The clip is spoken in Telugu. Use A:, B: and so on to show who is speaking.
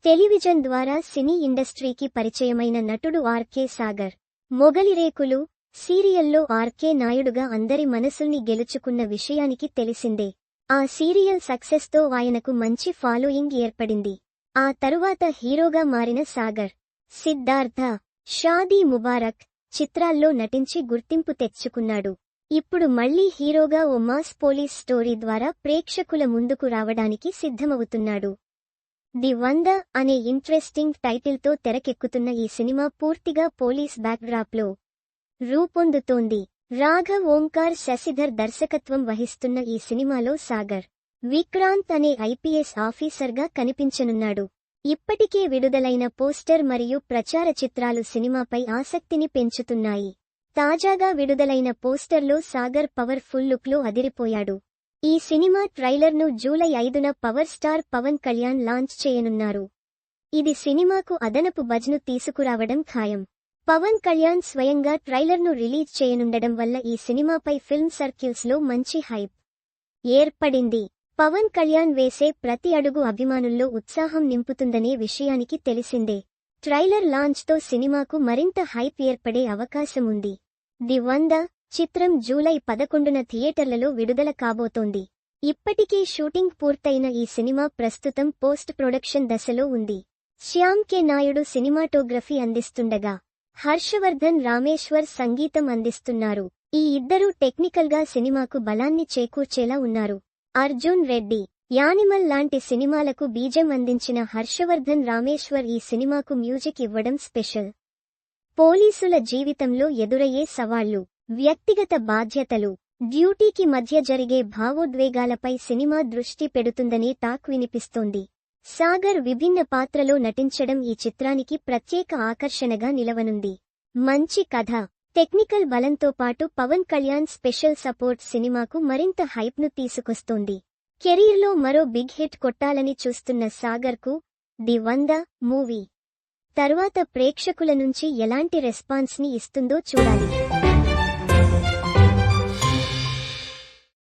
A: టెలివిజన్ ద్వారా సినీ ఇండస్ట్రీకి పరిచయమైన నటుడు ఆర్కే సాగర్. మొగలిరేకులు సీరియల్లో ఆర్కే నాయుడుగా అందరి మనసుల్ని గెలుచుకున్న విషయానికి తెలిసిందే. ఆ సీరియల్ సక్సెస్తో ఆయనకు మంచి ఫాలోయింగ్ ఏర్పడింది. ఆ తరువాత హీరోగా మారిన సాగర్, సిద్ధార్థ, షాదీ ముబారక్ చిత్రాల్లో నటించి గుర్తింపు తెచ్చుకున్నాడు. ఇప్పుడు మళ్లీ హీరోగా ఓ మాస్ పోలీస్ స్టోరీ ద్వారా ప్రేక్షకుల ముందుకు రావడానికి సిద్ధమవుతున్నాడు. ది 100 అనే ఇంట్రెస్టింగ్ టైటిల్తో తెరకెక్కుతున్న ఈ సినిమా పూర్తిగా పోలీస్ బ్యాక్డ్రాప్లో రూపొందుతోంది. రాఘవ్ ఓంకార్ శశిధర్ దర్శకత్వం వహిస్తున్న ఈ సినిమాలో సాగర్, విక్రాంత్ అనే ఐపీఎస్ ఆఫీసర్గా కనిపించనున్నాడు. ఇప్పటికే విడుదలైన పోస్టర్ మరియు ప్రచార చిత్రాలు సినిమాపై ఆసక్తిని పెంచుతున్నాయి. తాజాగా విడుదలైన పోస్టర్లో సాగర్ పవర్ ఫుల్ లుక్లో అదిరిపోయాడు. ఈ సినిమా ట్రైలర్ను జూలై 5న power star Pawan Kalyan launch చేయనున్నారు. ఇది సినిమాకు అదనపు బజ్ను తీసుకురావడం ఖాయం. పవన్ కళ్యాణ్ స్వయంగా ట్రైలర్ను రిలీజ్ చేయనుండడం వల్ల ఈ సినిమాపై ఫిల్మ్ సర్కిల్స్లో మంచి హైప్ ఏర్పడింది. పవన్ కళ్యాణ్ వేసే ప్రతి అడుగు అభిమానుల్లో ఉత్సాహం నింపుతుందనే విషయానికి తెలిసిందే. ట్రైలర్ లాంచ్తో సినిమాకు మరింత హైప్ ఏర్పడే అవకాశముంది. ది 100 చిత్రం జూలై 11న థియేటర్లలో విడుదల కాబోతోంది. ఇప్పటికే షూటింగ్ పూర్తయిన ఈ సినిమా ప్రస్తుతం పోస్ట్ ప్రొడక్షన్ దశలో ఉంది. శ్యామ్ కె నాయుడు సినిమాటోగ్రఫీ అందిస్తుండగా, హర్షవర్ధన్ రామేశ్వర్ సంగీతం అందిస్తున్నారు. ఈ ఇద్దరూ టెక్నికల్గా సినిమాకు బలాన్ని చేకూర్చేలా ఉన్నారు. అర్జున్ రెడ్డి, యానిమల్ లాంటి సినిమాలకు బీజం అందించిన హర్షవర్ధన్ రామేశ్వర్ ఈ సినిమాకు మ్యూజిక్ ఇవ్వడం స్పెషల్. పోలీసుల జీవితంలో ఎదురయ్యే సవాళ్లు, వ్యక్తిగత బాధ్యతలు, డ్యూటీకి మధ్య జరిగే భావోద్వేగాలపై సినిమా దృష్టి పెడుతుందనే టాక్ వినిపిస్తోంది. సాగర్ విభిన్న పాత్రలో నటించడం ఈ చిత్రానికి ప్రత్యేక ఆకర్షణగా నిలవనుంది. మంచి కథ, టెక్నికల్ బలంతో పాటు పవన్ కళ్యాణ్ స్పెషల్ సపోర్ట్ సినిమాకు మరింత హైప్ను తీసుకొస్తోంది. కెరీర్లో మరో బిగ్ హిట్ కొట్టాలని చూస్తున్న సాగర్కు ది 100 మూవీ తరువాత ప్రేక్షకుల నుంచి ఎలాంటి రెస్పాన్స్ని ఇస్తుందో చూడాలి.